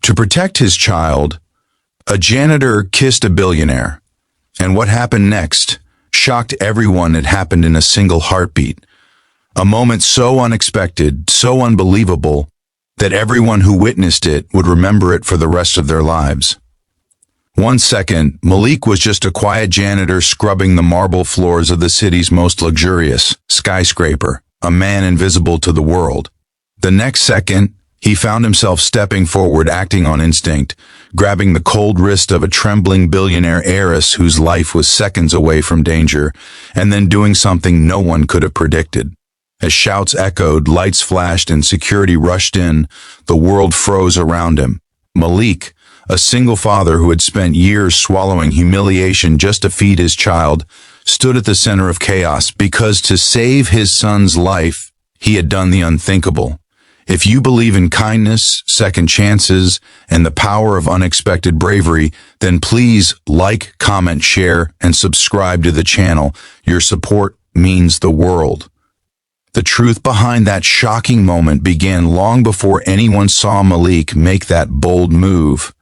To protect his child, a janitor kissed a billionaire. And what happened next shocked everyone. It happened in a single heartbeat. A moment so unexpected, so unbelievable, that everyone who witnessed it would remember it for the rest of their lives. 1 second, Malik was just a quiet janitor scrubbing the marble floors of the city's most luxurious skyscraper, a man invisible to the world. The next second, he found himself stepping forward, acting on instinct, grabbing the cold wrist of a trembling billionaire heiress whose life was seconds away from danger, and then doing something no one could have predicted. As shouts echoed, lights flashed, and security rushed in, the world froze around him. Malik, a single father who had spent years swallowing humiliation just to feed his child, stood at the center of chaos because to save his son's life, he had done the unthinkable. If you believe in kindness, second chances, and the power of unexpected bravery, then please like, comment, share, and subscribe to the channel. Your support means the world. The truth behind that shocking moment began long before anyone saw Malik make that bold move.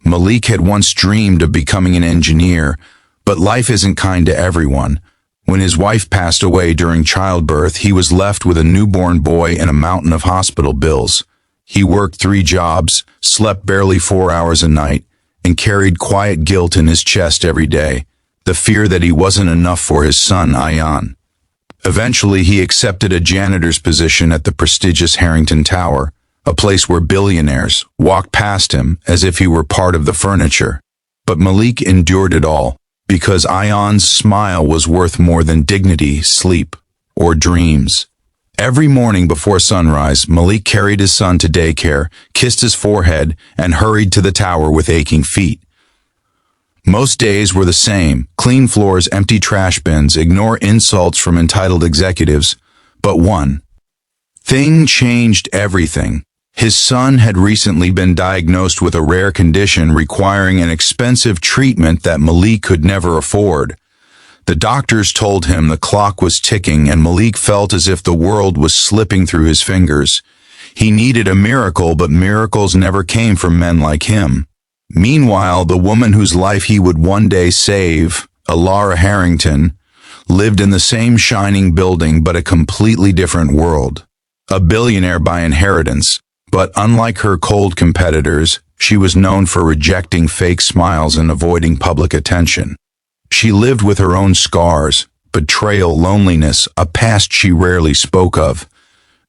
Malik had once dreamed of becoming an engineer, but life isn't kind to everyone. When his wife passed away during childbirth, he was left with a newborn boy and a mountain of hospital bills. He worked 3 jobs, slept barely 4 hours a night, and carried quiet guilt in his chest every day, the fear that he wasn't enough for his son, Ayan. Eventually, he accepted a janitor's position at the prestigious Harrington Tower, a place where billionaires walked past him as if he were part of the furniture. But Malik endured it all, because Ayan's smile was worth more than dignity, sleep, or dreams. Every morning before sunrise, Malik carried his son to daycare, kissed his forehead, and hurried to the tower with aching feet. Most days were the same: clean floors, empty trash bins, ignore insults from entitled executives. But one thing changed everything. His son had recently been diagnosed with a rare condition requiring an expensive treatment that Malik could never afford. The doctors told him the clock was ticking, and Malik felt as if the world was slipping through his fingers. He needed a miracle, but miracles never came from men like him. Meanwhile, the woman whose life he would one day save, Alara Harrington, lived in the same shining building but a completely different world. A billionaire by inheritance, but unlike her cold competitors, she was known for rejecting fake smiles and avoiding public attention. She lived with her own scars, betrayal, loneliness, a past she rarely spoke of.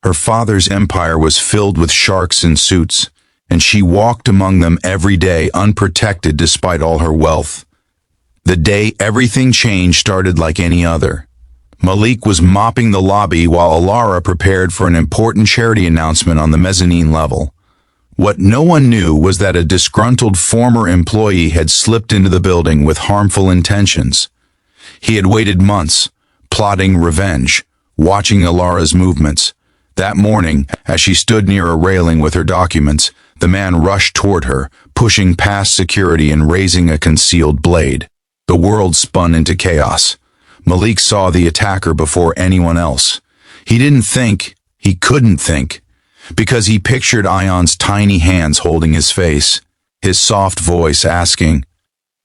Her father's empire was filled with sharks in suits, and she walked among them every day, unprotected despite all her wealth. The day everything changed started like any other. Malik was mopping the lobby while Alara prepared for an important charity announcement on the mezzanine level. What no one knew was that a disgruntled former employee had slipped into the building with harmful intentions. He had waited months, plotting revenge, watching Alara's movements. That morning, as she stood near a railing with her documents, the man rushed toward her, pushing past security and raising a concealed blade. The world spun into chaos. Malik saw the attacker before anyone else. He didn't think, he couldn't think, because he pictured Ayan's tiny hands holding his face, his soft voice asking,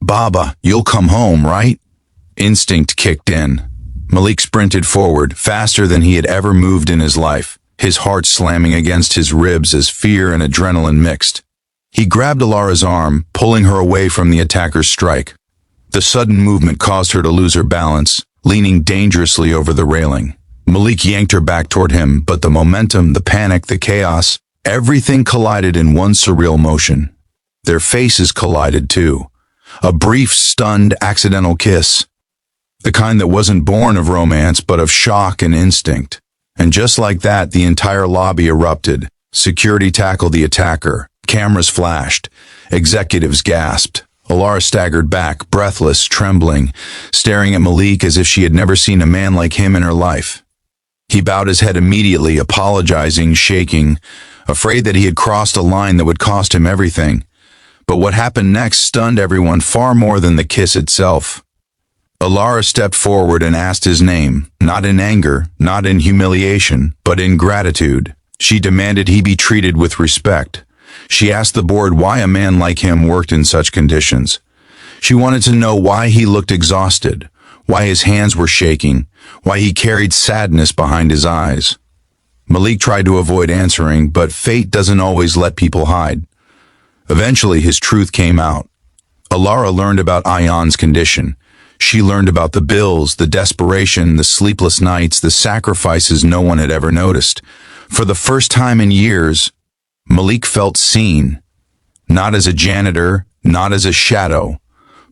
"Baba, you'll come home, right?" Instinct kicked in. Malik sprinted forward, faster than he had ever moved in his life, his heart slamming against his ribs as fear and adrenaline mixed. He grabbed Alara's arm, pulling her away from the attacker's strike. The sudden movement caused her to lose her balance, leaning dangerously over the railing. Malik yanked her back toward him, but the momentum, the panic, the chaos, everything collided in one surreal motion. Their faces collided too. A brief, stunned, accidental kiss. The kind that wasn't born of romance, but of shock and instinct. And just like that, the entire lobby erupted. Security tackled the attacker. Cameras flashed. Executives gasped. Alara staggered back, breathless, trembling, staring at Malik as if she had never seen a man like him in her life. He bowed his head immediately, apologizing, shaking, afraid that he had crossed a line that would cost him everything. But what happened next stunned everyone far more than the kiss itself. Alara stepped forward and asked his name, not in anger, not in humiliation, but in gratitude. She demanded he be treated with respect. She asked the board why a man like him worked in such conditions. She wanted to know why he looked exhausted, why his hands were shaking, why he carried sadness behind his eyes. Malik tried to avoid answering, but fate doesn't always let people hide. Eventually, his truth came out. Alara learned about Ayan's condition. She learned about the bills, the desperation, the sleepless nights, the sacrifices no one had ever noticed. For the first time in years, Malik felt seen, not as a janitor, not as a shadow,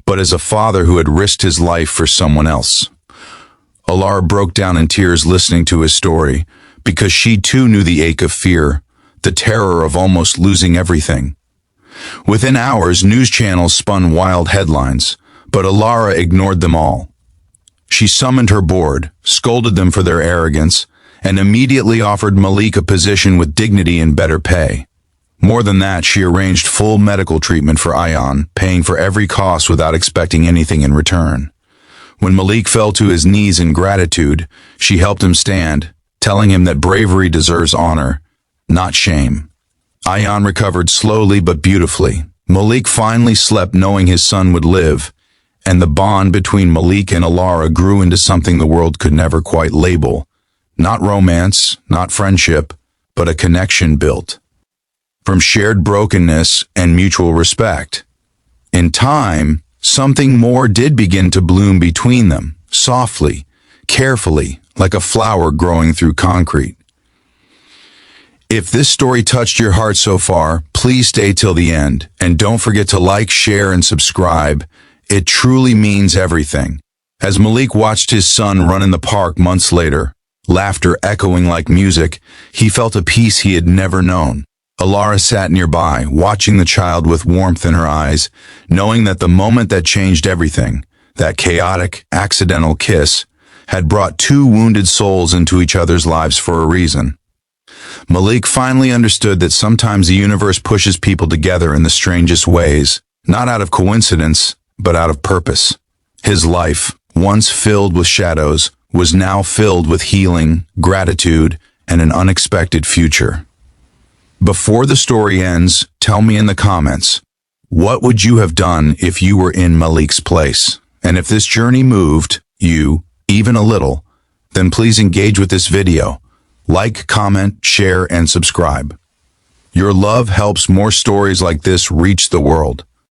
but as a father who had risked his life for someone else. Alara broke down in tears listening to his story, because she too knew the ache of fear, the terror of almost losing everything. Within hours, news channels spun wild headlines, but Alara ignored them all. She summoned her board, scolded them for their arrogance, and immediately offered Malik a position with dignity and better pay. More than that, she arranged full medical treatment for Ayan, paying for every cost without expecting anything in return. When Malik fell to his knees in gratitude, she helped him stand, telling him that bravery deserves honor, not shame. Ayan recovered slowly but beautifully. Malik finally slept knowing his son would live, and the bond between Malik and Alara grew into something the world could never quite label. Not romance, not friendship, but a connection built from shared brokenness and mutual respect. In time, something more did begin to bloom between them, softly, carefully, like a flower growing through concrete. If this story touched your heart so far, please stay till the end, and don't forget to like, share, and subscribe. It truly means everything. As Malik watched his son run in the park months later, laughter echoing like music, he felt a peace he had never known. Alara sat nearby, watching the child with warmth in her eyes, knowing that the moment that changed everything, that chaotic, accidental kiss, had brought two wounded souls into each other's lives for a reason. Malik finally understood that sometimes the universe pushes people together in the strangest ways, not out of coincidence, but out of purpose. His life, once filled with shadows, was now filled with healing, gratitude, and an unexpected future. Before the story ends, tell me in the comments, what would you have done if you were in Malik's place? And if this journey moved you, even a little, then please engage with this video. Like, comment, share, and subscribe. Your love helps more stories like this reach the world.